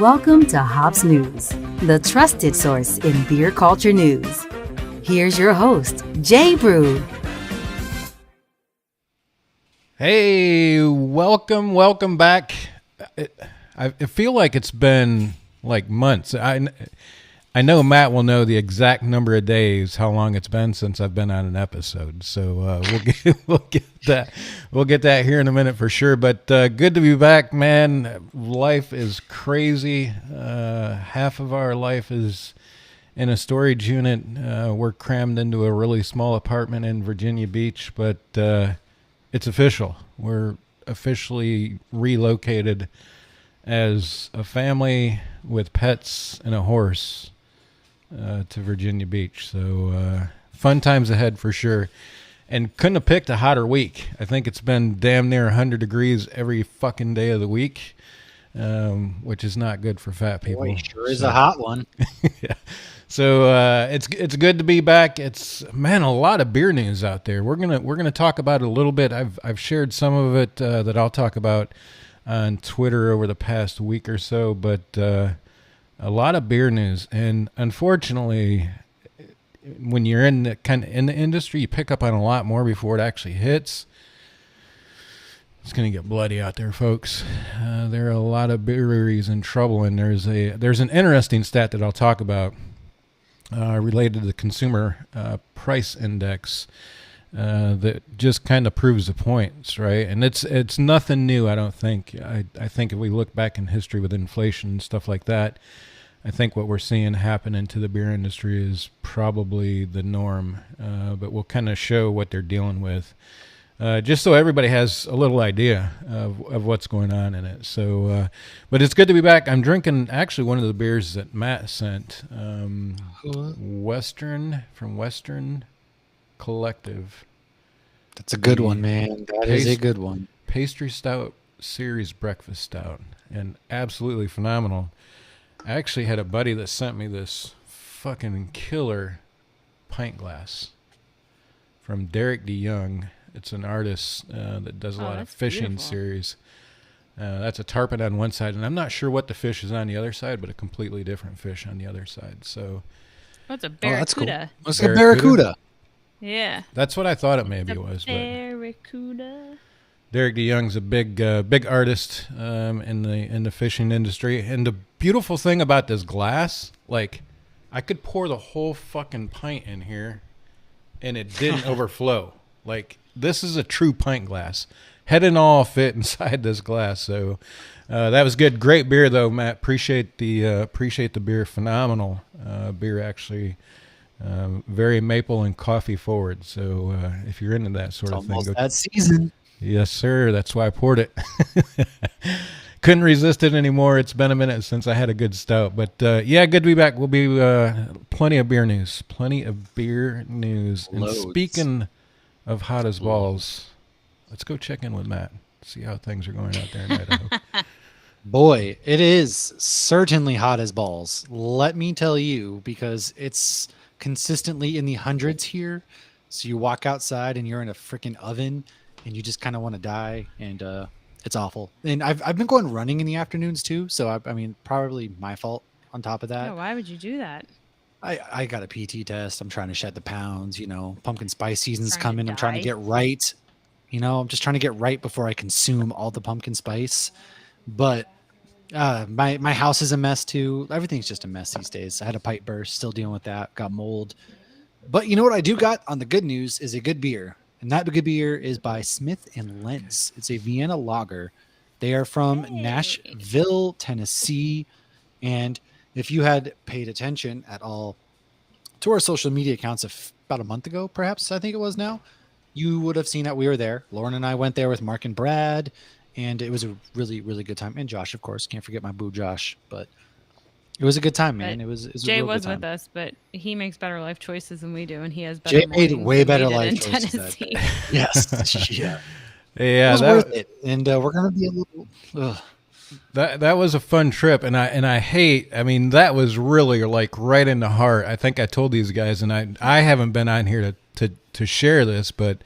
Welcome to Hops News, the trusted source in beer culture news. Here's your host, Jay Brew. Hey, welcome back. I feel like it's been like months. I know Matt will know the exact number of days, how long it's been since I've been on an episode. So we'll get that here in a minute for sure. But good to be back, man. Life is crazy. Half of our life is in a storage unit. We're crammed into a really small apartment in Virginia Beach, but it's official. We're officially relocated as a family with pets and a horse to Virginia Beach. So fun times ahead for sure. And couldn't have picked a hotter week. I think it's been damn near 100 degrees every fucking day of the week, which is not good for fat people. Boy, sure is a hot one. Yeah. So it's good to be back. It's, man, a lot of beer news out there. We're gonna talk about it a little bit. I've shared some of it that I'll talk about on Twitter over the past week or so, but a lot of beer news. And unfortunately, when you're in the industry, you pick up on a lot more before it actually hits. It's going to get bloody out there, folks. There are a lot of breweries in trouble, and there's an interesting stat that I'll talk about related to the consumer price index that just kind of proves the points, right? And it's nothing new, I don't think. I think if we look back in history with inflation and stuff like that, I think what we're seeing happen into the beer industry is probably the norm, but we'll kind of show what they're dealing with, just so everybody has a little idea of what's going on in it. So, but it's good to be back. I'm drinking actually one of the beers that Matt sent, Western Collective. That's a good one, man. That is a good one. Pastry Stout Series Breakfast Stout, and absolutely phenomenal. I actually had a buddy that sent me this fucking killer pint glass from Derek DeYoung. It's an artist that does a lot of fishing series. That's a tarpon on one side, and I'm not sure what the fish is on the other side, but a completely different fish on the other side. So that's a barracuda. That's cool. What's a barracuda? Yeah. That's what I thought it maybe was. Barracuda. Derek DeYoung's a big artist in the fishing industry, and the beautiful thing about this glass, like, I could pour the whole fucking pint in here, and it didn't overflow. Like, this is a true pint glass. head and all fit inside this glass. So that was good. Great beer though, Matt. Appreciate the beer. Phenomenal beer, actually. Very maple and coffee forward. So if you're into that sort of thing, Almost that season. Yes, sir. That's why I poured it. Couldn't resist it anymore. It's been a minute since I had a good stout. But yeah, good to be back. We'll be plenty of beer news. And Loads. speaking of hot as balls, let's go check in with Matt. See how things are going out there in Idaho. Boy, it is certainly hot as balls. Let me tell you, because it's consistently in the hundreds here. So you walk outside and you're in a freaking oven and you just kind of want to die. And it's awful. And I've been going running in the afternoons too. So I mean, probably my fault on top of that. Yeah, why would you do that? I got a PT test. I'm trying to shed the pounds, pumpkin spice season's Trying to coming. I'm trying to die. get right. I'm just trying to get right before I consume all the pumpkin spice. But my house is a mess too. Everything's just a mess these days. I had a pipe burst, still dealing with that, got mold. But you know what I do got on the good news is a good beer. And that good beer is by Smith and Lentz. It's a Vienna lager. They are from Nashville, Tennessee. And if you had paid attention at all to our social media accounts about a month ago, perhaps, I think it was now, you would have seen that we were there. Lauren and I went there with Mark and Brad, and it was a really, really good time. And Josh, of course. Can't forget my boo Josh. But it was a good time, man. But It was Jay a real was good time. with us, but he makes better life choices than we do, and he has better Jay made mornings way than we better did life in choices that Tennessee. Yes. Yeah. It Yeah, was worth it. And we're going to be a little... that was a fun trip, and I hate. I mean, that was really like right in the heart. I think I told these guys, and I haven't been on here to share this, but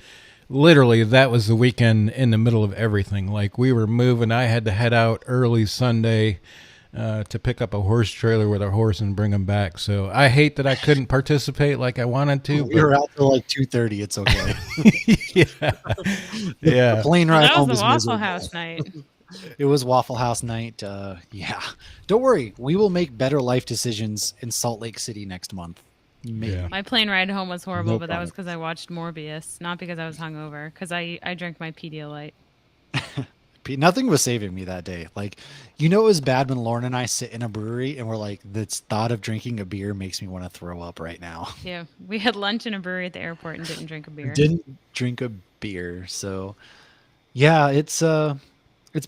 literally that was the weekend in the middle of everything. Like we were moving. I had to head out early Sunday to pick up a horse trailer with our horse and bring him back. So I hate that I couldn't participate like I wanted to. We were out till like 2:30. It's okay. Yeah. The plane Well, ride that home was the was Waffle miserable. House night. It was Waffle House night. Yeah. Don't worry. We will make better life decisions in Salt Lake City next month. Maybe. Yeah. My plane ride home was horrible, No but that was problem. because I watched Morbius, not because I was hungover. Because I drank my Pedialyte. Nothing was saving me that day. Like, it was bad when Lauren and I sit in a brewery and we're like, the thought of drinking a beer makes me want to throw up right now. Yeah, we had lunch in a brewery at the airport and didn't drink a beer. Didn't drink a beer. So, yeah, it's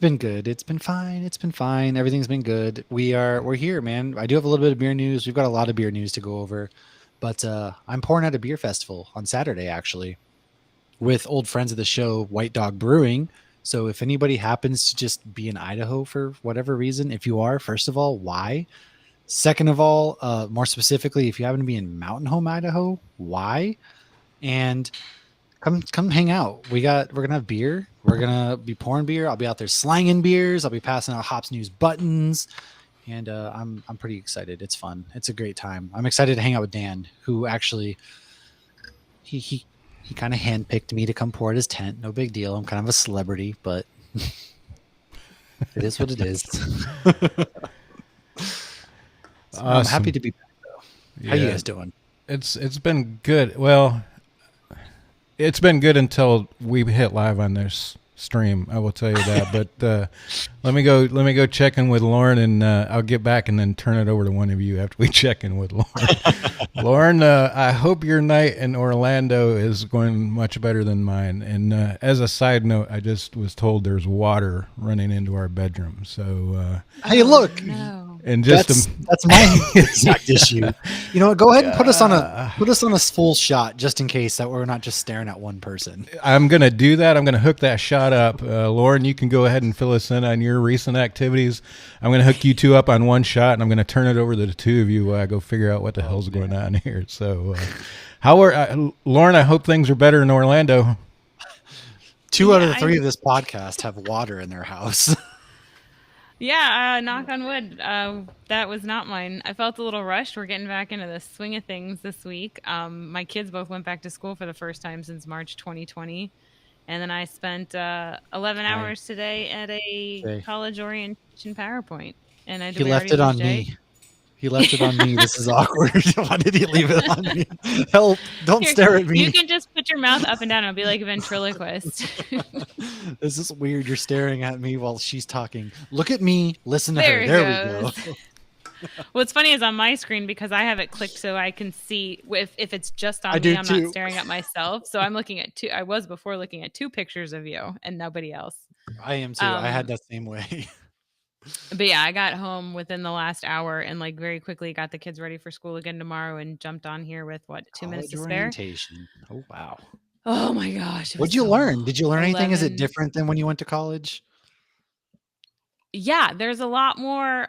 been good. It's been fine. It's been fine. Everything's been good. We're here, man. I do have a little bit of beer news. We've got a lot of beer news to go over. But I'm pouring at a beer festival on Saturday, actually, with old friends of the show, White Dog Brewing. So if anybody happens to just be in Idaho for whatever reason, if you are, first of all, why? Second of all, more specifically, if you happen to be in Mountain Home, Idaho, why? And come hang out. We're gonna have beer. We're gonna be pouring beer. I'll be out there slanging beers. I'll be passing out Hops News buttons. And I'm pretty excited. It's fun. It's a great time. I'm excited to hang out with Dan, who actually he kind of handpicked me to come pour at his tent. No big deal. I'm kind of a celebrity, but it is what it is. So I'm Awesome. happy to be back, though. How you guys doing? It's been good. Well, it's been good until we hit live on this stream. I will tell you that. But let me go check in with Lauren, and I'll get back and then turn it over to one of you after we check in with Lauren. Lauren, I hope your night in Orlando is going much better than mine. And as a side note, I just was told there's water running into our bedroom. So Hey, look. No. and just That's my exact issue. You know what? Go ahead and put us on a full shot just in case that we're not just staring at one person. I'm going to do that. I'm going to hook that shot up. Lauren, you can go ahead and fill us in on your recent activities. I'm going to hook you two up on one shot, and I'm going to turn it over to the two of you while I go figure out what the hell's going on here. So, Lauren, I hope things are better in Orlando. 2 out of Yeah, 3 of this podcast have water in their house. Yeah, knock on wood. That was not mine. I felt a little rushed. We're getting back into the swing of things this week. My kids both went back to school for the first time since March 2020. And then I spent 11 hours today at a college orientation PowerPoint. And I He left it on me. He left it on me. This is awkward. Why did he leave it on me? Help. Don't stare at me. You can just put your mouth up and down. It'll be like a ventriloquist. This is weird. You're staring at me while she's talking. Look at me. Listen to There her. it There we goes. go. What's funny is on my screen, because I have it clicked so I can see if it's just on I me, do I'm too. not staring at myself. So I'm looking at I was before looking at 2 pictures of you and nobody else. I am too. I had Um, that same way. But yeah, I got home within the last hour and like very quickly got the kids ready for school again tomorrow and jumped on here with 2 minutes to College spare. orientation. Oh, wow. Oh my gosh. What'd you learn? so Did you learn anything? Is it 11 different than when you went to college? Yeah, there's a lot more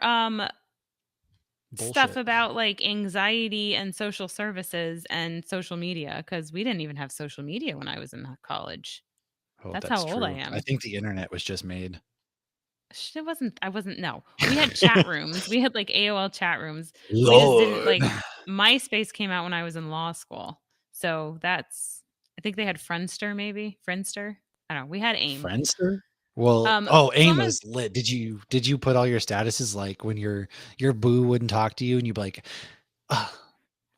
stuff Bullshit. about like anxiety and social services and social media, because we didn't even have social media when I was in college. Oh, That's how old I true. I am. think the internet was just made. I wasn't, no. We had chat rooms. We had like AOL chat rooms. We just didn't like MySpace came out when I was in law school. So I think they had Friendster maybe. Friendster. I don't know. We had AIM. Friendster? Well, So AIM I'm was lit. Did you put all your statuses like when your boo wouldn't talk to you and you'd be like,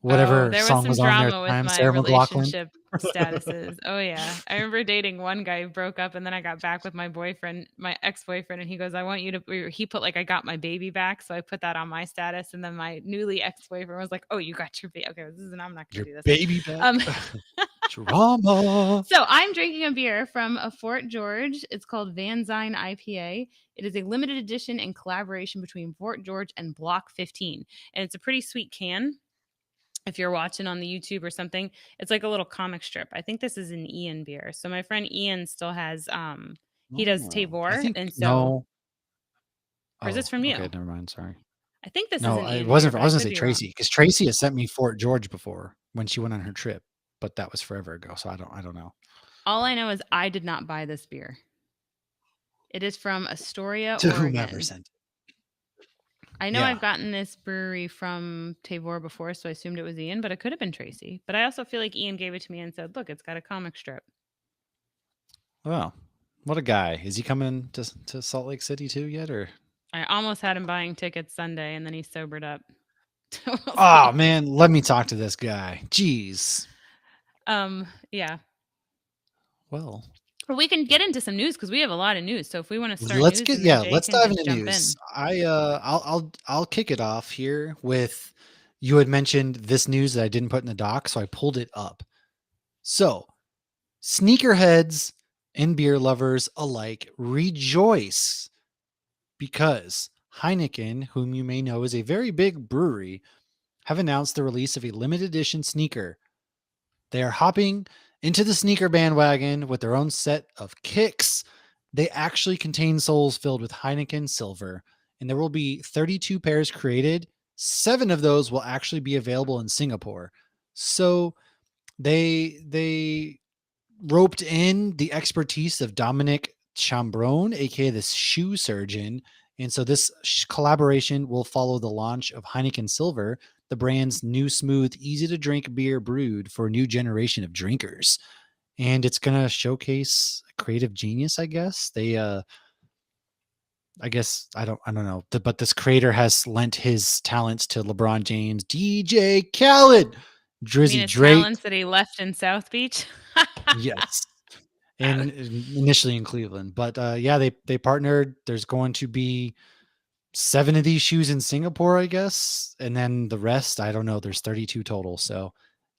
whatever there was song some was on there at drama the with time, my Sarah McLachlan? relationship statuses. Oh yeah. I remember dating one guy, broke up, and then I got back with my boyfriend, my ex-boyfriend, and he goes, I want you to, he put like, I got my baby back. So I put that on my status. And then my newly ex-boyfriend was like, oh, you got your baby. Okay, I'm not Your gonna do this. baby back. Um, Drama. So I'm drinking a beer from a Fort George. It's called Van Zyne IPA. It is a limited edition in collaboration between Fort George and Block 15. And it's a pretty sweet can. If you're watching on the YouTube or something, it's like a little comic strip. I think this is an Ian beer. So my friend Ian still has he does I Tabor. think And so no. or is this from you? Okay, never mind. Sorry. I think this is No, an Ian it wasn't. beer, I but was gonna could say be wrong. Tracy because Tracy has sent me Fort George before when she went on her trip, but that was forever ago. So I don't know. All I know is I did not buy this beer. It is from Astoria, To Oregon. whomever sent it. I know Yeah. I've gotten this brewery from Tabor before, so I assumed it was Ian, but it could have been Tracy. But I also feel like Ian gave it to me and said, look, it's got a comic strip. Wow, what a guy! Is he coming to Salt Lake City too yet, or? I almost had him buying tickets Sunday, and then he sobered up. We'll Oh see. man, let me talk to this guy. Jeez. Yeah. Well, But we can get into some news because we have a lot of news. So if we want to start, let's news, get and then Jay let's can dive just into jump news. in. I'll kick it off here with you had mentioned this news that I didn't put in the doc, so I pulled it up. So, sneakerheads and beer lovers alike rejoice because Heineken, whom you may know is a very big brewery, have announced the release of a limited edition sneaker. They are hopping into the sneaker bandwagon with their own set of kicks. They actually contain soles filled with Heineken silver, and there will be 32 pairs created. 7 of those will actually be available in Singapore. So they roped in the expertise of Dominic Chambron, aka the shoe surgeon. And so this collaboration will follow the launch of Heineken Silver, the brand's new smooth, easy to drink beer brewed for a new generation of drinkers. And it's going to showcase creative genius, I guess. They I don't know. But this creator has lent his talents to LeBron James, DJ Khaled, Drizzy Drake. Talents that he left in South Beach. Yes. And initially in Cleveland. But yeah, they partnered. There's going to be 7 of these shoes in Singapore, I guess. And then the rest, I don't know. There's 32 total. So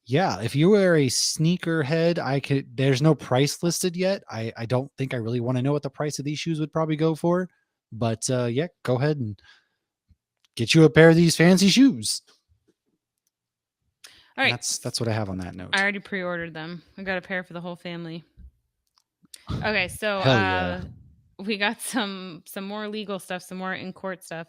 yeah, if you are a sneakerhead, there's no price listed yet. I don't think I really want to know what the price of these shoes would probably go for. But yeah, go ahead and get you a pair of these fancy shoes. All right. That's what I have on that note. I already pre-ordered them. I got a pair for the whole family. Okay, so Yeah. we got some more legal stuff, some more in court stuff.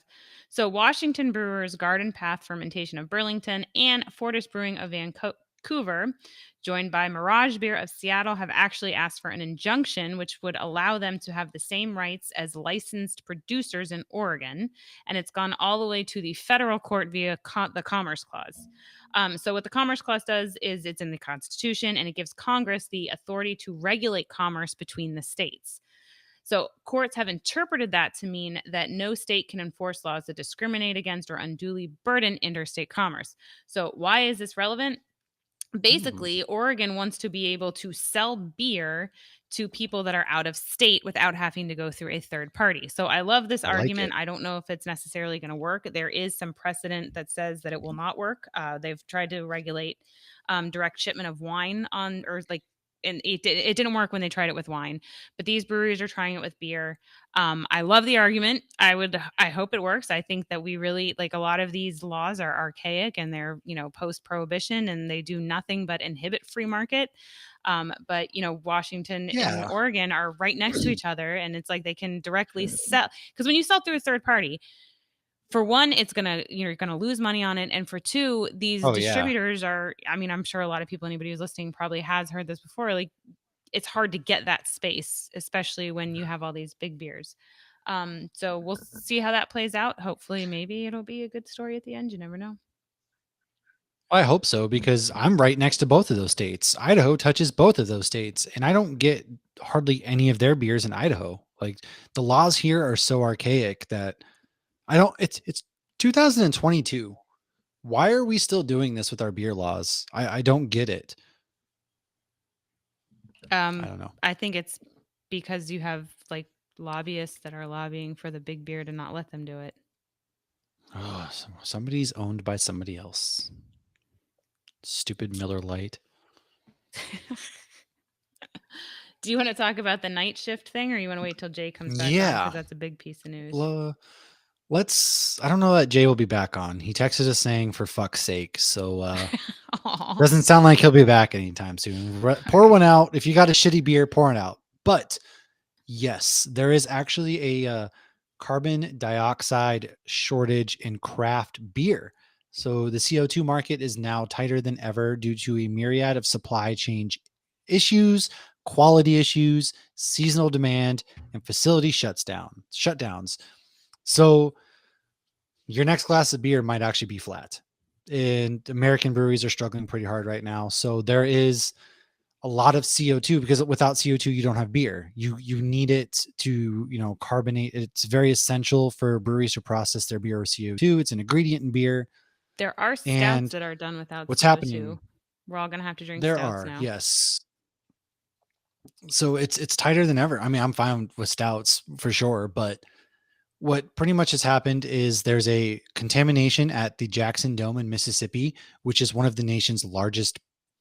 So Washington Brewers, Garden Path Fermentation of Burlington, and Fortis Brewing of Vancouver, joined by Mirage Beer of Seattle, have actually asked for an injunction which would allow them to have the same rights as licensed producers in Oregon. And it's gone all the way to the federal court via the Commerce Clause. So what the Commerce Clause does is it's in the Constitution, and it gives Congress the authority to regulate commerce between the states. So courts have interpreted that to mean that no state can enforce laws that discriminate against or unduly burden interstate commerce. So why is this relevant? basically Oregon wants to be able to sell beer to people that are out of state without having to go through a third party. So I love this I like argument. it. I don't know if it's necessarily going to work. There is some precedent that says that it will not work. They've tried to regulate direct shipment of wine on, or like, and it didn't work when they tried it with wine, but these breweries are trying it with beer. I love the argument. I hope it works. I think that we really, like, a lot of these laws are archaic and they're, post prohibition, and they do nothing but inhibit free market. But Washington and Yeah. Oregon are right next to each other, and it's like they can directly sell, because when you sell through a third party, for one, you're gonna lose money on it, and for two, these Oh yeah. distributors are. I mean, I'm sure a lot of people, anybody who's listening, probably has heard this before. Like, it's hard to get that space, especially when you have all these big beers. So we'll see how that plays out. Hopefully, maybe it'll be a good story at the end. You never know. I hope so, because I'm right next to both of those states. Idaho touches both of those states, and I don't get hardly any of their beers in Idaho. Like, the laws here are so archaic that I don't. It's 2022. Why are we still doing this with our beer laws? I don't get it. I don't know. I think it's because you have like lobbyists that are lobbying for the big beer to not let them do it. Oh, somebody's owned by somebody else. Stupid Miller Lite. Do you want to talk about the night shift thing, or you want to wait till Jay comes back? Yeah. Because that's a big piece of news. I don't know that Jay will be back on. He texted us saying for fuck's sake. So doesn't sound like he'll be back anytime soon. Pour one out. If you got a shitty beer, pour it out. But yes, there is actually a carbon dioxide shortage in craft beer. So the CO2 market is now tighter than ever due to a myriad of supply chain issues, quality issues, seasonal demand, and facility shutdowns. So your next glass of beer might actually be flat. And American breweries are struggling pretty hard right now. So there is a lot of CO2, because without CO2, you don't have beer. You need it to, carbonate. It's very essential for breweries to process their beer with CO2. It's an ingredient in beer. There are stouts that are done without what's CO2. happening? We're all gonna have to drink There stouts are, now. yes. So it's tighter than ever. I mean, I'm fine with stouts for sure, but what pretty much has happened is there's a contamination at the Jackson Dome in Mississippi, which is one of the nation's largest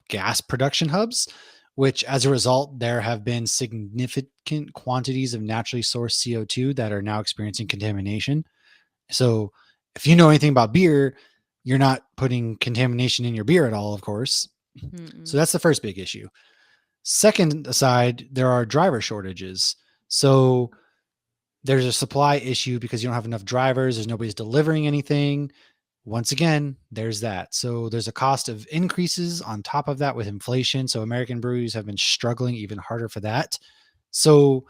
gas production hubs, which as a result, there have been significant quantities of naturally sourced CO2 that are now experiencing contamination. So if you know anything about beer, you're not putting contamination in your beer at all, of course. Mm-mm. So that's the first big issue. Second aside, there are driver shortages. So there's a supply issue because you don't have enough drivers. There's nobody's delivering anything. Once again, there's that. So there's a cost of increases on top of that with inflation. So American breweries have been struggling even harder for that. So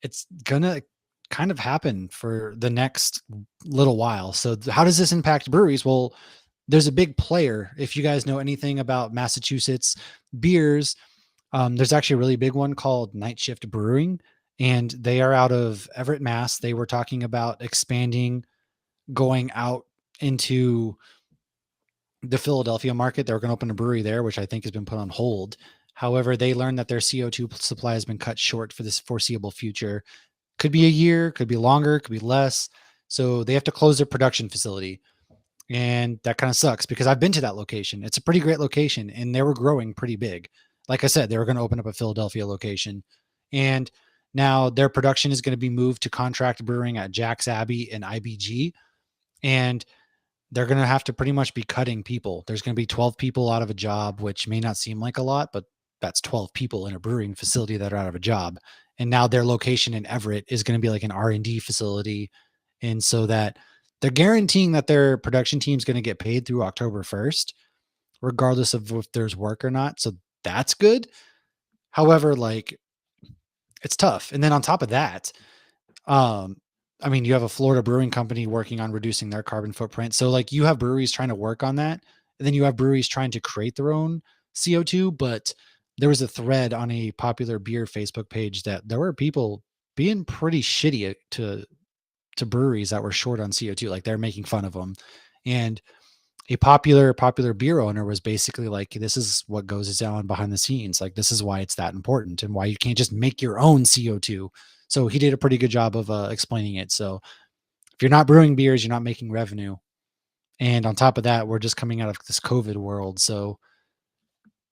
it's going to kind of happen for the next little while. So how does this impact breweries? Well, there's a big player. If you guys know anything about Massachusetts beers, there's actually a really big one called Night Shift Brewing, and they are out of Everett, Mass. They were talking about expanding, going out into the Philadelphia market. They're going to open a brewery there, which I think has been put on hold. However, they learned that their CO2 supply has been cut short for this foreseeable future. Could be a year, could be longer, could be less. So they have to close their production facility. And that kind of sucks because I've been to that location. It's a pretty great location and they were growing pretty big. Like I said, they were going to open up a Philadelphia location. And now their production is going to be moved to contract brewing at Jack's Abbey and IBG. And they're going to have to pretty much be cutting people. There's going to be 12 people out of a job, which may not seem like a lot, but that's 12 people in a brewing facility that are out of a job. And now their location in Everett is going to be like an R&D facility. And so that they're guaranteeing that their production team is going to get paid through October 1st, regardless of if there's work or not. So that's good. However, like, it's tough. And then on top of that, I mean, you have a Florida brewing company working on reducing their carbon footprint. So like you have breweries trying to work on that. And then you have breweries trying to create their own CO2. But there was a thread on a popular beer Facebook page that there were people being pretty shitty to breweries that were short on CO2. Like they're making fun of them. And a popular beer owner was basically like, this is what goes down behind the scenes. Like, this is why it's that important and why you can't just make your own CO2. So he did a pretty good job of explaining it. So if you're not brewing beers, you're not making revenue. And on top of that, we're just coming out of this COVID world. So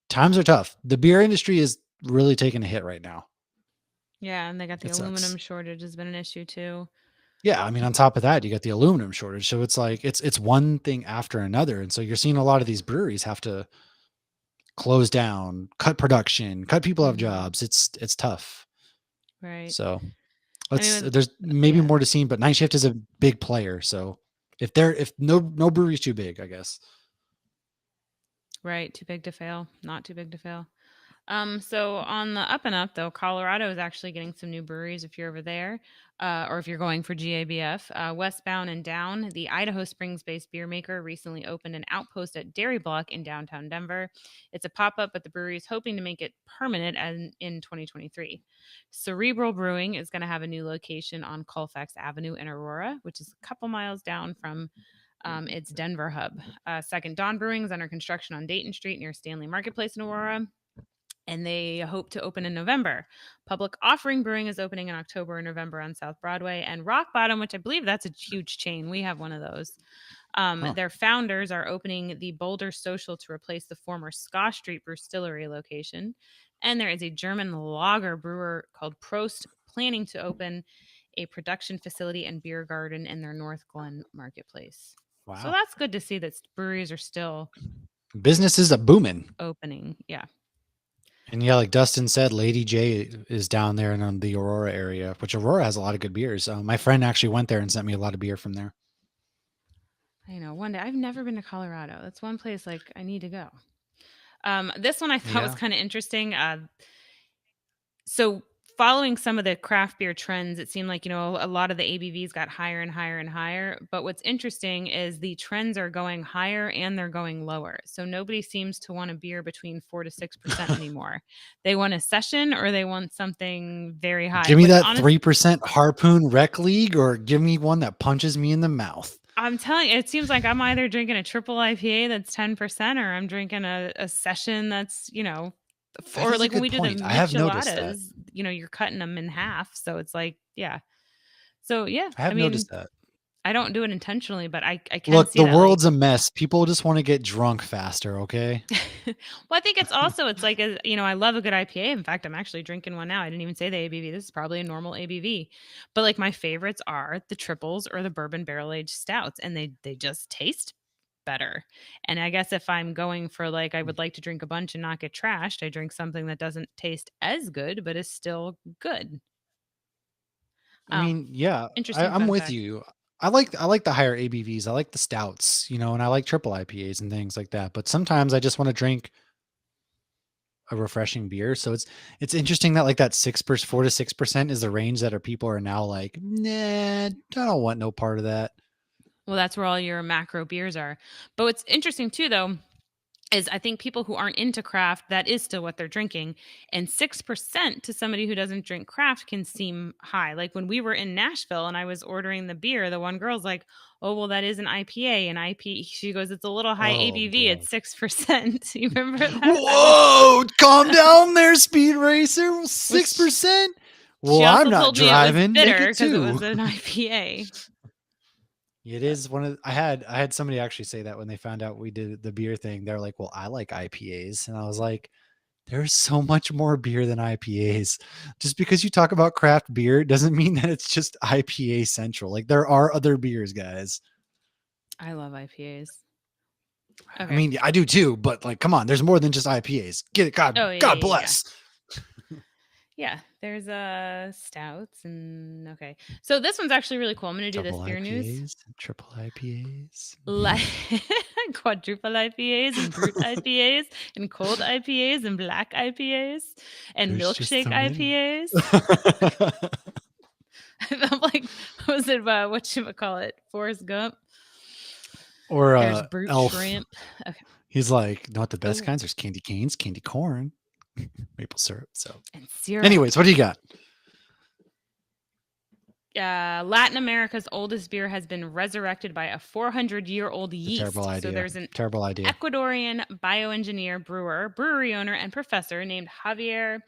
times are tough. The beer industry is really taking a hit right now. Yeah, and they got the It sucks. aluminum shortage has been an issue too. Yeah, I mean, on top of that, you got the aluminum shortage. So it's like it's one thing after another. And so you're seeing a lot of these breweries have to close down, cut production, cut people out of jobs. It's tough. Right. So mean, there's maybe yeah. more to see, but Night Shift is a big player. So if no brewery's too big, I guess. Right. Too big to fail. Not too big to fail. So on the up and up, though, Colorado is actually getting some new breweries if you're over there, or if you're going for GABF. Westbound and Down, the Idaho Springs-based beer maker, recently opened an outpost at Dairy Block in downtown Denver. It's a pop-up, but the brewery is hoping to make it permanent in 2023. Cerebral Brewing is going to have a new location on Colfax Avenue in Aurora, which is a couple miles down from its Denver hub. Second Dawn Brewing is under construction on Dayton Street near Stanley Marketplace in Aurora, and they hope to open in November. Public Offering Brewing is opening in October and November on South Broadway. And Rock Bottom, which I believe that's a huge chain. We have one of those. Their founders are opening the Boulder Social to replace the former Scott Street Brewstillery location. And there is a German lager brewer called Prost planning to open a production facility and beer garden in their North Glen Marketplace. Wow. So that's good to see that breweries are still businesses are booming, opening. Yeah. And yeah, like Dustin said, Lady J is down there in the Aurora area, which Aurora has a lot of good beers. My friend actually went there and sent me a lot of beer from there. I know. One day, I've never been to Colorado. That's one place like I need to go. This one I thought was kind of interesting. So following some of the craft beer trends, it seemed like, a lot of the ABVs got higher and higher and higher. But what's interesting is the trends are going higher and they're going lower. So nobody seems to want a beer between 4 to 6% anymore. They want a session or they want something very high. Give me that 3% Harpoon Rec League, or give me one that punches me in the mouth. I'm telling you, it seems like I'm either drinking a triple IPA that's 10% or I'm drinking a session that's, or like when we do the micheladas, you're cutting them in half. So it's like, yeah. So yeah, I have noticed that. I don't do it intentionally, but I can look. See the world's a mess. People just want to get drunk faster. Okay. Well, I think it's like I love a good IPA. In fact, I'm actually drinking one now. I didn't even say the ABV. This is probably a normal ABV, but like my favorites are the triples or the bourbon barrel aged stouts, and they just taste better. And I guess if I'm going for like I would like to drink a bunch and not get trashed, I drink something that doesn't taste as good but is still good. I mean, yeah, I'm with you. I like the higher ABVs. I like the stouts, and I like triple IPAs and things like that. But sometimes I just want to drink a refreshing beer. So it's interesting that like that 4 to 6% is the range that people are now like, nah, I don't want no part of that. Well, that's where all your macro beers are. But what's interesting too, though, is I think people who aren't into craft, that is still what they're drinking. And 6% to somebody who doesn't drink craft can seem high. Like when we were in Nashville and I was ordering the beer, the one girl's like, oh, well, that is an IPA. And she goes, it's a little high ABV. It's 6%. You remember that? Whoa, calm down there, Speed Racer. 6%? Well, I'm not driving. It was bitter because it was an IPA. It is one of I had somebody actually say that when they found out we did the beer thing. They're like, well, I like IPAs. And I was like, there's so much more beer than IPAs. Just because you talk about craft beer doesn't mean that it's just IPA central. Like there are other beers, guys. I love IPAs. Okay. I mean, I do too, but like, come on, there's more than just IPAs. Get it. God bless. Yeah, there's stouts and okay. So this one's actually really cool. I'm going to do this beer news. Triple IPAs. Quadruple IPAs and brute IPAs and cold IPAs and black IPAs and milkshake IPAs. I'm like, was it whatchamacallit? Forrest Gump? Or there's brute Elf. shrimp. Okay. He's like, not the best kinds. There's candy canes, candy corn. Maple syrup. So and syrup. Anyways, what do you got? Latin America's oldest beer has been resurrected by a 400-year-old It's a yeast. terrible idea. So there's an Terrible idea. Ecuadorian bioengineer, brewer, brewery owner, and professor named Javier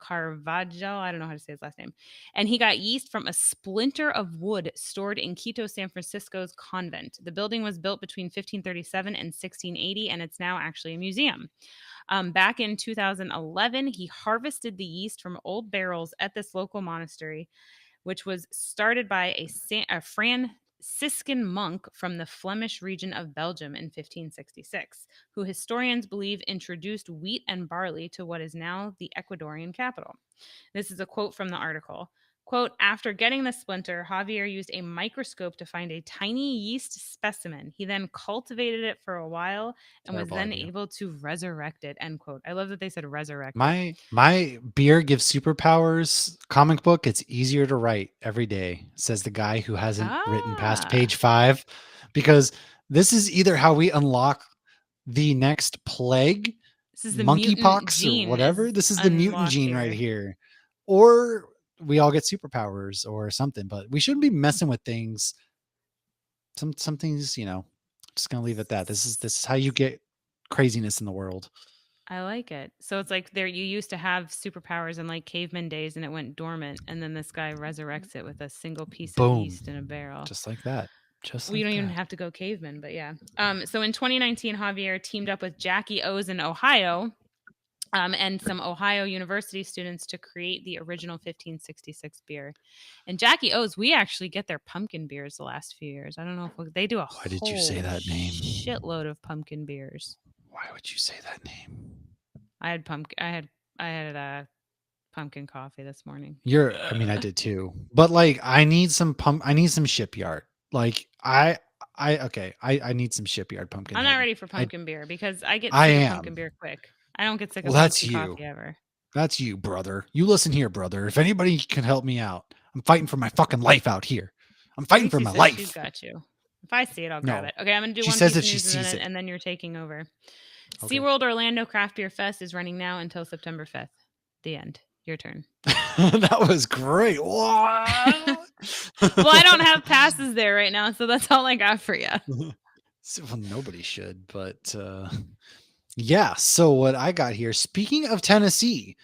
Carvajo. I don't know how to say his last name. And he got yeast from a splinter of wood stored in Quito, San Francisco's convent. The building was built between 1537 and 1680, and it's now actually a museum. Back in 2011, he harvested the yeast from old barrels at this local monastery, which was started by a Franciscan monk from the Flemish region of Belgium in 1566, who historians believe introduced wheat and barley to what is now the Ecuadorian capital. This is a quote from the article. Quote, after getting the splinter, Javier used a microscope to find a tiny yeast specimen. He then cultivated it for a while and was Terrible then idea. able to resurrect it, end quote. I love that they said resurrect. My beer gives superpowers comic book. It's easier to write every day, says the guy who hasn't written past page 5, because this is either how we unlock the next plague, This is the mutant monkeypox, gene or whatever. is This is the mutant unlocked gene here. right here, or we all get superpowers or something. But we shouldn't be messing with things. Some things, just gonna leave it at that. This is how you get craziness in the world. I like it. So it's like you used to have superpowers in like caveman days and it went dormant, and then this guy resurrects it with a single piece Boom. of yeast in a barrel. Just like that. Just We like don't even that. have to go caveman, but yeah. So in 2019, Javier teamed up with Jackie O's in Ohio, and some Ohio University students to create the original 1566 beer. And Jackie O's, we actually get their pumpkin beers the last few years. I don't know if they do a Why did you say that name? shitload of pumpkin beers. Why would you say that name? I had a pumpkin coffee this morning. I did too. But like I need some shipyard. Like I need some shipyard pumpkin. I'm head. not ready for pumpkin beer because I get sick I of am. pumpkin beer quick. I don't get sick of Well, that's pumpkin you. coffee ever. That's you, brother. You listen here, brother. If anybody can help me out, I'm fighting for my fucking life out here. I'm fighting for Lucy my says life. She's got you. If I see it, I'll grab No. it. Okay, I'm gonna do She one says piece that of she news sees it. and then you're taking over. Okay. SeaWorld Orlando Craft Beer Fest is running now until September 5th. The end. Your turn. That was great. What? Well, I don't have passes there right now, so that's all I got for you. Well, nobody should, but yeah. So what I got here, speaking of Tennessee,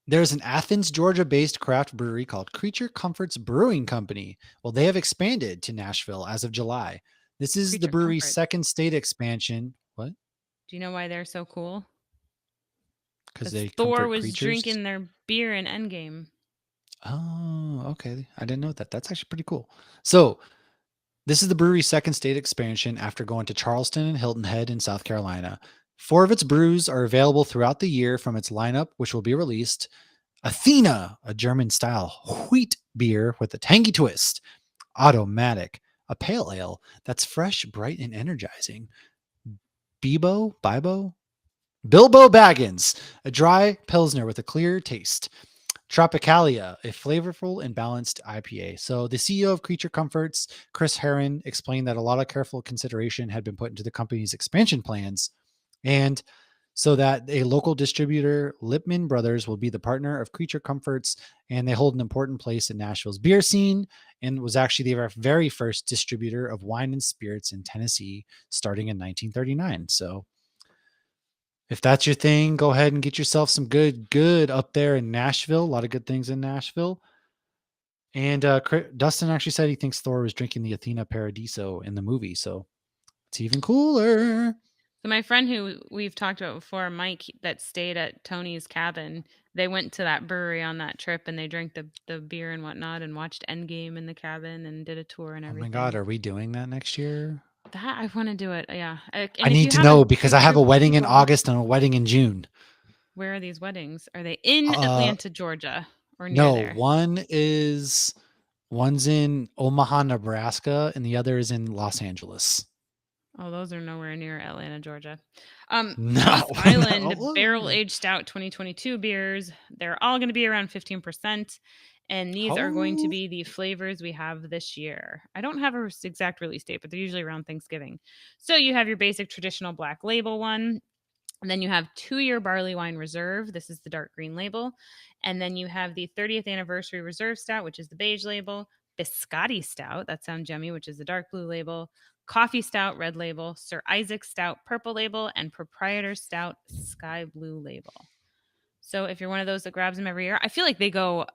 there's an Athens, Georgia-based craft brewery called Creature Comforts Brewing Company. Well, they have expanded to Nashville as of July. This is the Creature brewery's Comforts. second state expansion. What? Do you know why they're so cool? Because they Thor comfort was creatures? drinking their beer in Endgame. Oh, okay. I didn't know that. That's actually pretty cool. So this is the brewery's second state expansion after going to Charleston and Hilton Head in South Carolina. 4 of its brews are available throughout the year from its lineup, which will be released. Athena, a German-style wheat beer with a tangy twist. Automatic, a pale ale that's fresh, bright, and energizing. Bilbo Baggins, a dry pilsner with a clear taste. Tropicalia, a flavorful and balanced IPA. So the CEO of Creature Comforts, Chris Herron, explained that a lot of careful consideration had been put into the company's expansion plans, and so that a local distributor, Lipman Brothers, will be the partner of Creature Comforts, and they hold an important place in Nashville's beer scene, and was actually the very first distributor of wine and spirits in Tennessee, starting in 1939. So if that's your thing, go ahead and get yourself some good up there in Nashville. A lot of good things in Nashville. And Dustin actually said he thinks Thor was drinking the Athena Paradiso in the movie, so it's even cooler. So my friend who we've talked about before, Mike, that stayed at Tony's cabin, they went to that brewery on that trip and they drank the beer and whatnot and watched Endgame in the cabin and did a tour and Oh everything. my God, are we doing that next year? That I want to do it. Yeah. And I if need you to have know because I have a group of wedding in people- August and a wedding in June. Where are these weddings? Are they in Atlanta, Georgia, or near No, there? one's in Omaha, Nebraska, and the other is in Los Angeles. Oh, those are nowhere near Atlanta, Georgia. No, East Island no. Barrel Aged Stout 2022 beers. They're all going to be around 15%. And these are going to Oh. be the flavors we have this year. I don't have an exact release date, but they're usually around Thanksgiving. So you have your basic traditional black label one. And then you have 2-year barley wine reserve. This is the dark green label. And then you have the 30th anniversary reserve stout, which is the beige label. Biscotti stout, that sounds yummy, which is the dark blue label. Coffee stout, red label. Sir Isaac stout, purple label. And proprietor stout, sky blue label. So if you're one of those that grabs them every year, I feel like they go,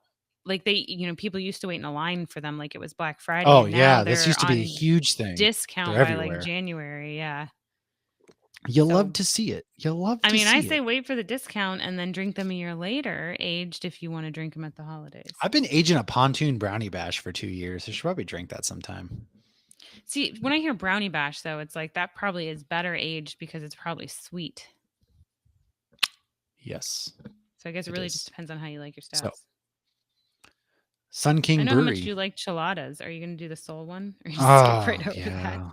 like people used to wait in a line for them like it was Black Friday. Oh and now yeah, this they're used to be a on huge thing. discount They're by everywhere. like January. Yeah. You So- love to see it. You love to I mean, see I say it. wait for the discount and then drink them a year later, aged if you want to drink them at the holidays. I've been aging a pontoon brownie bash for 2 years. I should probably drink that sometime. See, when I hear brownie bash, though, it's like that probably is better aged because it's probably sweet. Yes. So I guess it It really is. just depends on how you like your stouts. So, Sun King I know Brewery. how much you like chiladas. Are you going to do the soul one? Or you skip Oh, right over that? yeah.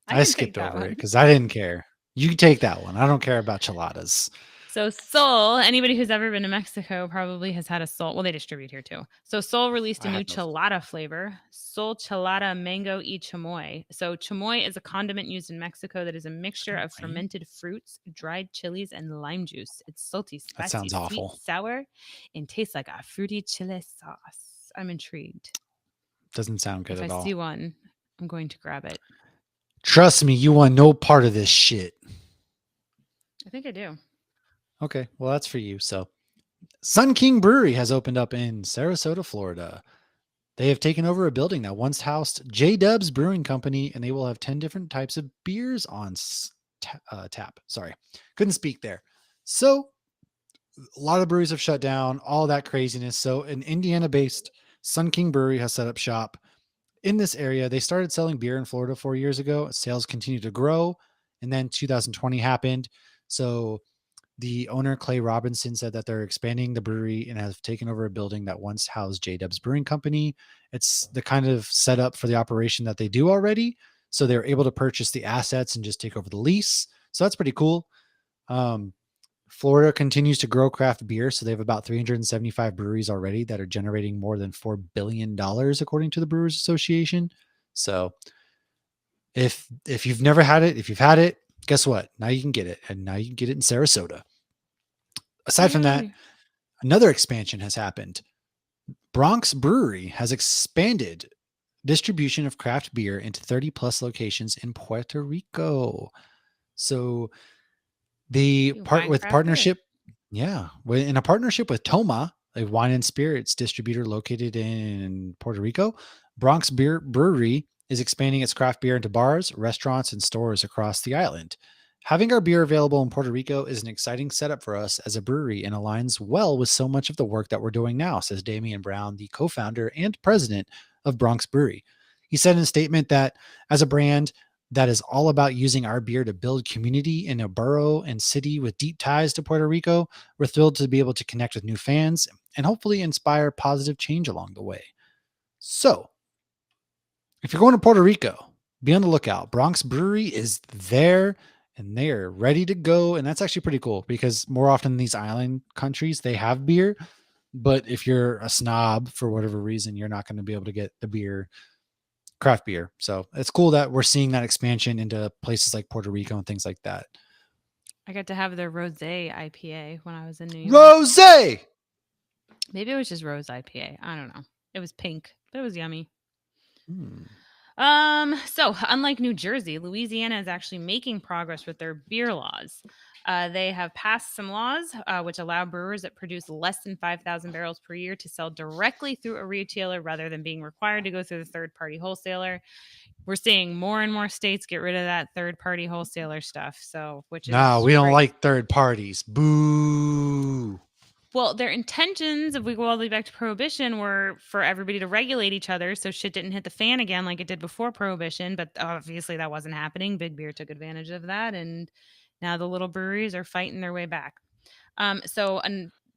I can skipped take that over it one. because I didn't care. You take that one. I don't care about chiladas. So Sol, anybody who's ever been to Mexico probably has had a Sol. Well, they distribute here too. So Sol released a I new have no- chelada flavor, Sol Chelada Mango y Chamoy. So chamoy is a condiment used in Mexico that is a mixture of Chamoy? fermented fruits, dried chilies, and lime juice. It's salty, spicy, sounds sweet, awful. sour, and tastes like a fruity chili sauce. I'm intrigued. Doesn't sound good If at I all. see one, I'm going to grab it. Trust me, you want no part of this shit. I think I do. Okay, well, that's for you. So, Sun King Brewery has opened up in Sarasota, Florida. They have taken over a building that once housed J Dubs Brewing Company, and they will have 10 different types of beers on tap. Sorry, couldn't speak there. So, a lot of breweries have shut down, all that craziness. So, an Indiana based Sun King Brewery has set up shop in this area. They started selling beer in Florida 4 years ago. Sales continued to grow, and then 2020 happened. So, the owner, Clay Robinson, said that they're expanding the brewery and have taken over a building that once housed J Dubs Brewing Company. It's the kind of setup for the operation that they do already. So they're able to purchase the assets and just take over the lease. So that's pretty cool. Florida continues to grow craft beer. So they have about 375 breweries already that are generating more than $4 billion, according to the Brewers Association. So if you've never had it, if you've had it, guess what? Now you can get it. And now you can get it in Sarasota. Aside from that, Yay. another expansion has happened. Bronx Brewery has expanded distribution of craft beer into 30 plus locations in Puerto Rico. So the You part wine with craft partnership, in a partnership with Toma, a wine and spirits distributor located in Puerto Rico, Bronx Beer Brewery is expanding its craft beer into bars, restaurants, and stores across the island. Having our beer available in Puerto Rico is an exciting setup for us as a brewery and aligns well with so much of the work that we're doing now, says Damian Brown, the co-founder and president of Bronx Brewery. He said in a statement that as a brand that is all about using our beer to build community in a borough and city with deep ties to Puerto Rico, we're thrilled to be able to connect with new fans and hopefully inspire positive change along the way. So, if you're going to Puerto Rico, be on the lookout. Bronx Brewery is there and they are ready to go. And that's actually pretty cool because more often in these island countries, they have beer. But if you're a snob for whatever reason, you're not going to be able to get the beer, craft beer. So it's cool that we're seeing that expansion into places like Puerto Rico and things like that. I got to have their Rosé IPA when I was in New York. Rosé! Maybe it was just Rose IPA. I don't know. It was pink, but it was yummy. Hmm. So unlike New Jersey, Louisiana is actually making progress with their beer laws. They have passed some laws which allow brewers that produce less than 5,000 barrels per year to sell directly through a retailer rather than being required to go through the third-party wholesaler. We're seeing more and more states get rid of that third-party wholesaler stuff. So, which is No, we don't great. like third parties. Boo. Well, their intentions, if we go all the way back to Prohibition, were for everybody to regulate each other so shit didn't hit the fan again like it did before Prohibition. But obviously that wasn't happening. Big Beer took advantage of that. And now the little breweries are fighting their way back. And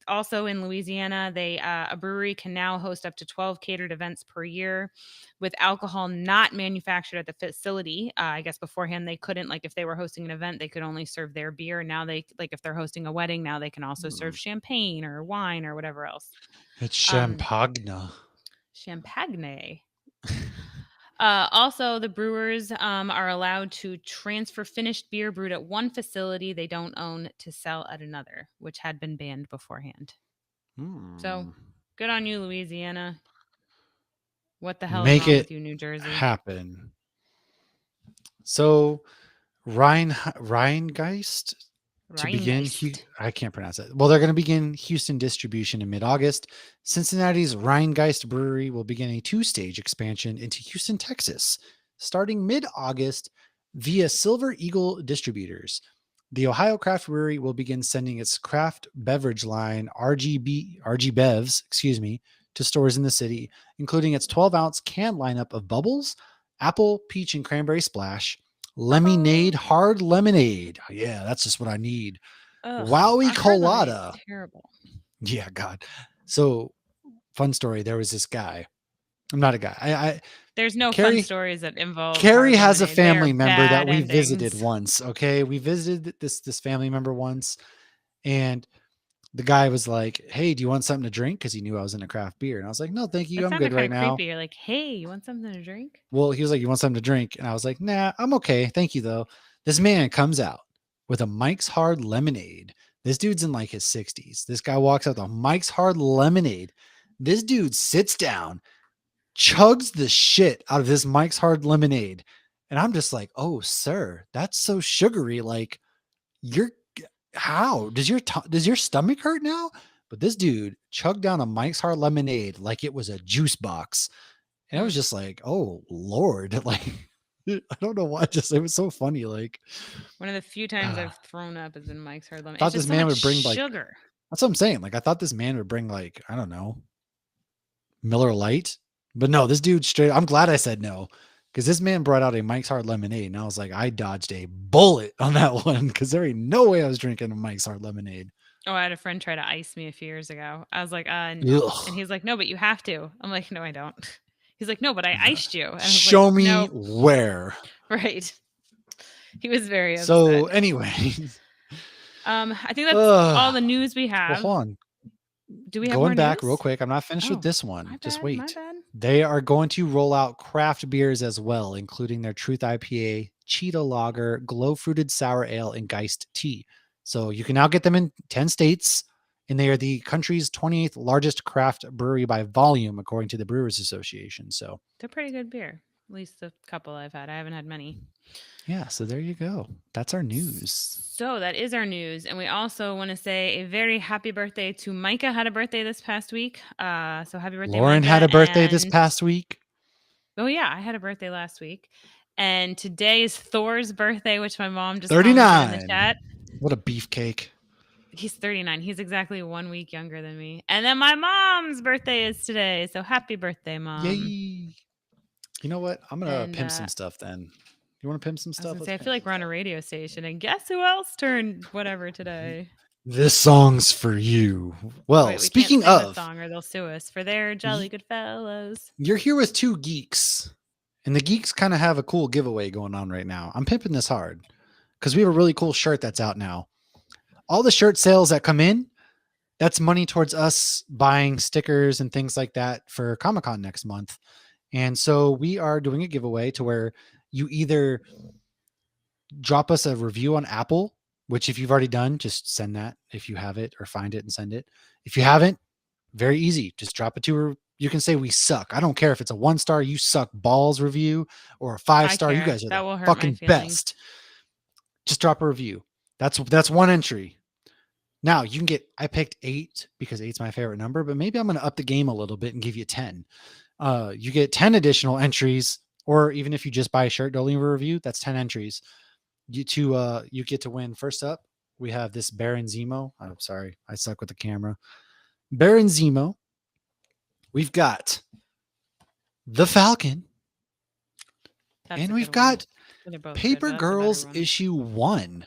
also in Louisiana, a brewery can now host up to 12 catered events per year with alcohol not manufactured at the facility. I guess beforehand they couldn't, like if they were hosting an event, they could only serve their beer. Now they, like if they're hosting a wedding, now they can also serve champagne or wine or whatever else. It's champagne. Champagne. Also, the brewers are allowed to transfer finished beer brewed at one facility they don't own to sell at another, which had been banned beforehand. So good on you, Louisiana. What the hell is Make wrong it with you, New Jersey? happen. So Rheingeist to begin, Rheingeist. I can't pronounce it. Well, they're going to begin Houston distribution in mid-August. Cincinnati's Rheingeist Brewery will begin a 2-stage expansion into Houston, Texas, starting mid-August via Silver Eagle distributors. The Ohio Craft Brewery will begin sending its craft beverage line RG Bevs, to stores in the city, including its 12-ounce can lineup of bubbles, apple, peach, and cranberry splash, lemonade, hard lemonade. Yeah, that's just what I need. Ugh, Wowie our hard lemonade is Colada. terrible. Yeah, God. So, fun story. There was this guy. I'm not a guy. There's no Carrie- fun stories that involve. Carrie hard has a lemonade. They are family member that bad we endings. visited once. Okay, we visited this family member once, and the guy was like, "Hey, do you want something to drink?" Because he knew I was into craft beer, and I was like, "No, thank you, That I'm sounded good right kinda now." creepy. You're like, hey, you want something to drink? Well, he was like, "You want something to drink?" And I was like, "Nah, I'm okay, thank you though." This man comes out with a Mike's Hard Lemonade. This dude's in like his 60s. This guy walks out with a Mike's Hard Lemonade. This dude sits down, chugs the shit out of this Mike's Hard Lemonade. And I'm just like, "Oh, sir, that's so sugary. Like, how does your stomach hurt now?" But this dude chugged down a Mike's Hard Lemonade like it was a juice box. And I was just like, "Oh, Lord." Like, I don't know why. Just, it was so funny. Like, One of the few times I've thrown up has been Mike's Hard Lemonade. thought It's just this so man much would bring, like- sugar. that's what I'm saying. Like, I thought this man would bring, like, I don't know, Miller Lite. But no, this dude straight, I'm glad I said no. Because this man brought out a Mike's Hard Lemonade. And I was like, I dodged a bullet on that one. Because there ain't no way I was drinking a Mike's Hard Lemonade. Oh, I had a friend try to ice me a few years ago. I was like, no. Ugh. And he's like, no, but you have to. I'm like, no, I don't. He's like, no, but I iced you. And I was Show like, me "No." where. Right. He was very upset. So anyway, I think that's Ugh. all the news we well, have. hold on. Do we have more Going back news? real quick. I'm not finished Oh, with this one. My Just bad, wait. my bad. They are going to roll out craft beers as well, including their Truth IPA, Cheetah Lager, Glow Fruited Sour Ale, and Geist Tea. So you can now get them in 10 states, and they are the country's 28th largest craft brewery by volume, according to the Brewers Association. So They're pretty good beer. At least the couple I've had. I haven't had many. yeah, so there you go. That's our news. So that is our news. And we also want to say a very happy birthday to Micah. Had a birthday this past week. So happy birthday, Lauren Micah. had a birthday this And- past week. Oh, yeah. I had a birthday last week. And today is Thor's birthday, which my mom just commented in 39. the chat. What a beefcake. He's 39. He's exactly 1 week younger than me. And then my mom's birthday is today. So happy birthday, Mom. Yay. You know what? I'm going to and, pimp some stuff then. You want to pimp some I was stuff? gonna Let's say, I pimp feel like some we're on a stuff. radio station. And guess who else turned whatever today? This song's for you. Well, Wait, we speaking can't sing of, the song or they'll sue us for their jolly good fellows. you're here with two geeks, and the geeks kind of have a cool giveaway going on right now. I'm pimping this hard because we have a really cool shirt that's out now. All the shirt sales that come in, that's money towards us buying stickers and things like that for Comic-Con next month. And so we are doing a giveaway to where you either drop us a review on Apple, which if you've already done, just send that if you have it, or find it and send it. If you haven't, very easy. Just drop it to her. You can say we suck. I don't care if it's a 1-star, you suck balls review, or a 5-star. You care. guys are That the will hurt my fucking feelings. best. Just drop a review. That's one entry. Now you can get, I picked 8 because 8's my favorite number, but maybe I'm going to up the game a little bit and give you 10. You get 10 additional entries, or even if you just buy a shirt, don't leave a review, that's 10 entries. You get to win. First up, we have this Baron Zemo. I'm sorry, I suck with the camera. Baron Zemo. We've got the Falcon, That's and a we've good one. got They're both good, Paper but that's a better Girls one. issue 1,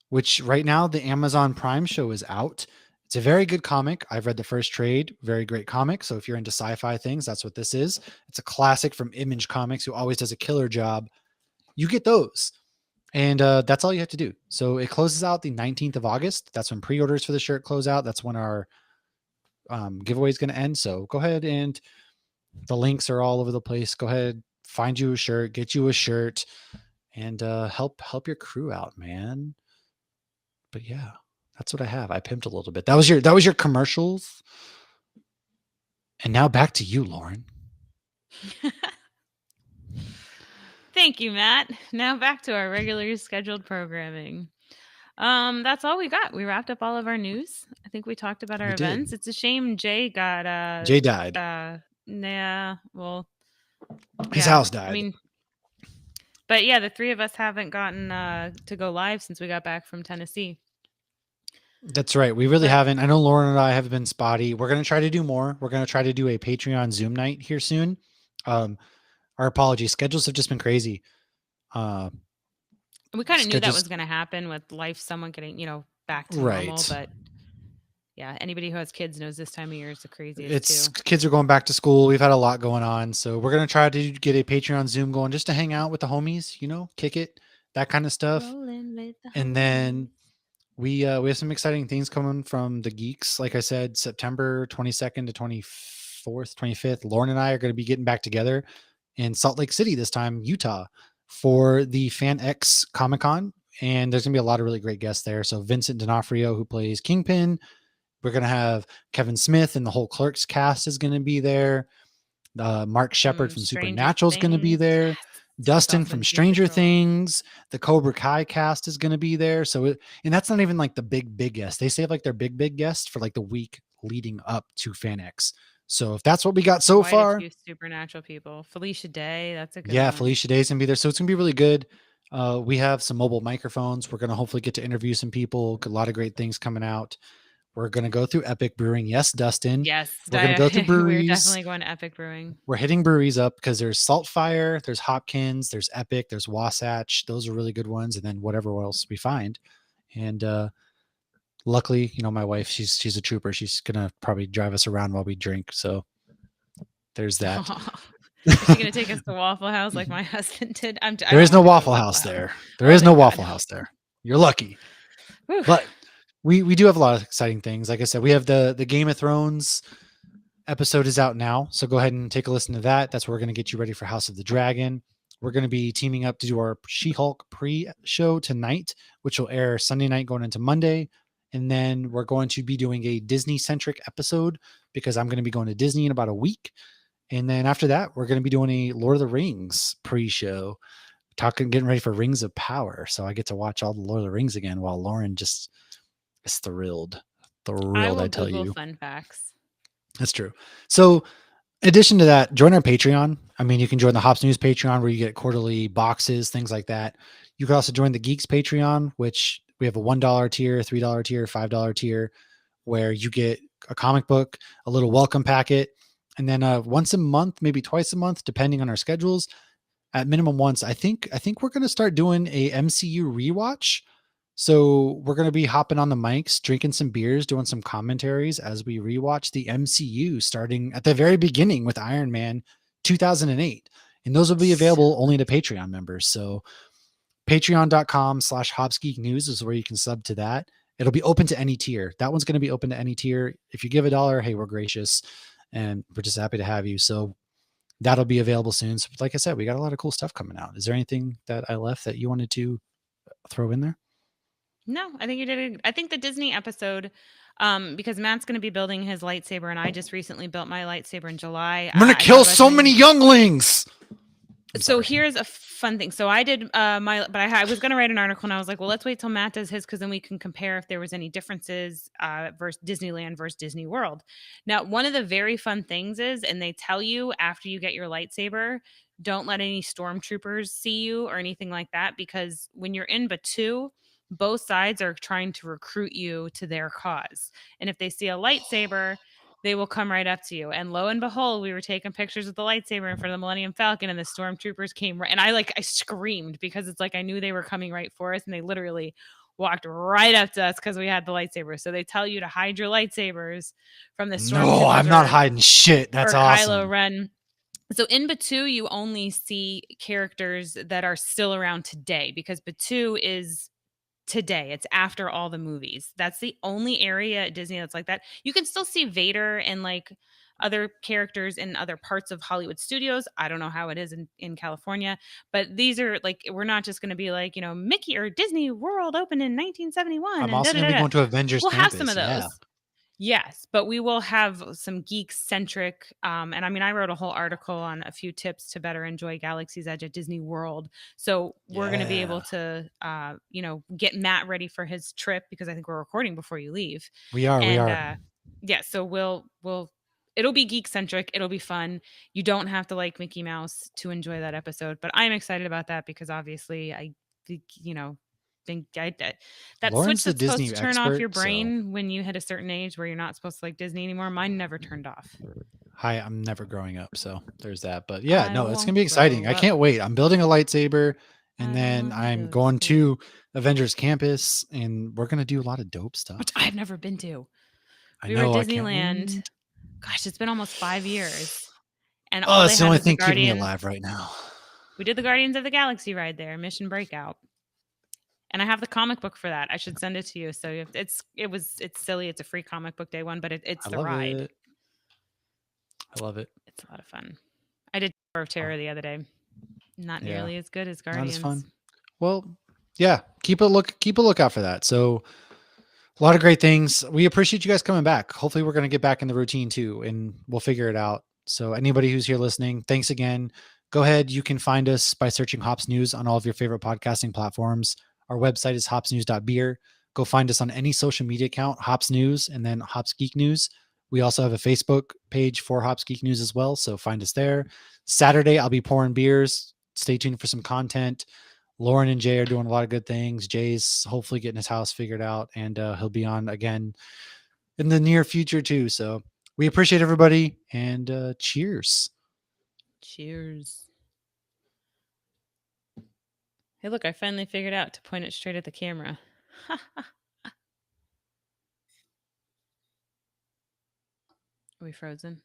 which right now the Amazon Prime show is out. It's a very good comic. I've read the first trade. Very great comic. So if you're into sci-fi things, that's what this is. It's a classic from Image Comics, who always does a killer job. You get those. And that's all you have to do. So it closes out the 19th of August. That's when pre-orders for the shirt close out. That's when our giveaway is going to end. So go ahead, and the links are all over the place. Go ahead, find you a shirt, get you a shirt, and help your crew out, man. But yeah, that's what I have. I pimped a little bit. That was your commercials. And now back to you, Lauren. Thank you, Matt. Now back to our regularly scheduled programming. That's all we got. We wrapped up all of our news. I think we talked about our We did. events. It's a shame Jay got Jay died. Well, His yeah, house died. I mean, but yeah, the three of us haven't gotten to go live since we got back from Tennessee. That's right. We really haven't. I know Lauren and I have been spotty. We're going to try to do more. We're going to try to do a Patreon Zoom night here soon. Our apologies. Schedules have just been crazy. We kind of knew that schedules- was going to happen with life, someone getting, back to normal. Right. But yeah, anybody who has kids knows this time of year is the craziest It's too. kids are going back to school. We've had a lot going on. So we're going to try to get a Patreon Zoom going just to hang out with the homies, kick it, that kind of stuff. Rolling with the And then we have some exciting things coming from the geeks. Like I said, September 22nd to 24th, 25th, Lauren and I are going to be getting back together in Salt Lake City this time, Utah, for the Fan X Comic Con. And there's going to be a lot of really great guests there. So Vincent D'Onofrio, who plays Kingpin. We're going to have Kevin Smith and the whole Clerks cast is going to be there. Mark Shepard from Stranger Supernatural is going to be Things. there. Yes. Dustin Awesome. from Future Stranger Patrol. Things, the Cobra Kai cast is going to be there. So, and that's not even like the big guest. They save like their big guest for like the week leading up to FanX. So if that's what we got so Quite a far, few Supernatural people. Felicia Day, that's a good yeah, one. Felicia Day's going to be there. So it's going to be really good. We have some mobile microphones. We're going to hopefully get to interview some people. A lot of great things coming out. We're going to go through Epic Brewing. Yes, Dustin. Yes, We're going to go through breweries. We're definitely going to Epic Brewing. We're hitting breweries up because there's Saltfire, there's Hopkins, there's Epic, there's Wasatch. Those are really good ones. And then whatever else we find. And luckily, my wife, she's a trooper. She's going to probably drive us around while we drink. So there's that. Is she going to take us to Waffle House like my husband did? There is no Waffle House there. There is no Waffle House there. You're lucky. Whew. But we do have a lot of exciting things. Like I said, we have the Game of Thrones episode is out now. So go ahead and take a listen to that. That's where we're going to get you ready for House of the Dragon. We're going to be teaming up to do our She-Hulk pre-show tonight, which will air Sunday night going into Monday. And then we're going to be doing a Disney-centric episode because I'm going to be going to Disney in about a week. And then after that, we're going to be doing a Lord of the Rings pre-show, getting ready for Rings of Power. So I get to watch all the Lord of the Rings again while Lauren just is thrilled. I tell Google you. Fun facts. That's true. So in addition to that, join our Patreon. I mean, you can join the Hops News Patreon where you get quarterly boxes, things like that. You can also join the Geeks Patreon, which we have a $1 tier, $3 tier, $5 tier, where you get a comic book, a little welcome packet, and then once a month, maybe twice a month, depending on our schedules, at minimum once. I think we're going to start doing a MCU rewatch. So we're going to be hopping on the mics, drinking some beers, doing some commentaries as we rewatch the MCU starting at the very beginning with Iron Man 2008. And those will be available only to Patreon members. So patreon.com/HopsGeekNews is where you can sub to that. It'll be open to any tier. That one's going to be open to any tier. If you give $1, hey, we're gracious and we're just happy to have you. So that'll be available soon. So like I said, we got a lot of cool stuff coming out. Is there anything that I left that you wanted to throw in there? No, I think you did. I think the Disney episode, because Matt's going to be building his lightsaber, and I just recently built my lightsaber in July. I'm going to kill so many younglings. So here's a fun thing. So I did I was going to write an article, and I was like, well, let's wait till Matt does his, because then we can compare if there was any differences versus Disneyland versus Disney World. Now, one of the very fun things is, and they tell you after you get your lightsaber, don't let any stormtroopers see you or anything like that, because when you're in Batuu, both sides are trying to recruit you to their cause. And if they see a lightsaber, they will come right up to you. And lo and behold, we were taking pictures with the lightsaber in front of the Millennium Falcon, and the stormtroopers came right. And I screamed because it's like I knew they were coming right for us, and they literally walked right up to us because we had the lightsaber. So they tell you to hide your lightsabers from the stormtroopers. No, I'm not hiding shit. That's awesome. Kylo Ren. So in Batuu, you only see characters that are still around today, because Batuu is today. It's after all the movies. That's the only area at Disney that's like that. You can still see Vader and like other characters in other parts of Hollywood studios. I don't know how it is in California, but these are like, we're not just going to be like, Mickey or Disney World opened in 1971. I'm and also going to be going to Avengers We'll have Campus. some of those. Yeah. Yes, but we will have some geek centric. And I mean, I wrote a whole article on a few tips to better enjoy Galaxy's Edge at Disney World. So we're going to be able to, get Matt ready for his trip, because I think we're recording before you leave. We are. Yeah. So it'll be geek centric. It'll be fun. You don't have to like Mickey Mouse to enjoy that episode, but I'm excited about that because obviously I think, that Lauren's switch the that's supposed Disney to turn off your expert, so- brain when you hit a certain age where you're not supposed to like Disney anymore. Mine never turned off. Hi, I'm never growing up, so there's that. But yeah, I no, it's won't gonna be exciting. grow I up. can't wait. I'm building a lightsaber, and I then want I'm to going see. to Avengers Campus, and we're gonna do a lot of dope stuff. Which I've never been to. I We were know. at I can't Disneyland. wait. Gosh, it's been almost 5 years. And Oh, all that's they the had only was the thing keeping me Guardians. alive right now. We did the Guardians of the Galaxy ride there, Mission Breakout. And I have the comic book for that. I should send it to you. So it's silly. It's a free comic book day one, but it's I the love ride. it. I love it. It's a lot of fun. I did Tower of Terror the other day. Not Yeah. nearly as good as Not Guardians. as fun. Well, yeah, keep a lookout for that. So a lot of great things. We appreciate you guys coming back. Hopefully we're going to get back in the routine too, and we'll figure it out. So anybody who's here listening, thanks again. Go ahead. You can find us by searching Hops News on all of your favorite podcasting platforms. Our website is hopsnews.beer. Go find us on any social media account, Hops News, and then Hops Geek News. We also have a Facebook page for Hops Geek News as well, so find us there. Saturday, I'll be pouring beers. Stay tuned for some content. Lauren and Jay are doing a lot of good things. Jay's hopefully getting his house figured out, and he'll be on again in the near future too. So we appreciate everybody, and cheers. Cheers. Hey, look, I finally figured out to point it straight at the camera. Are we frozen?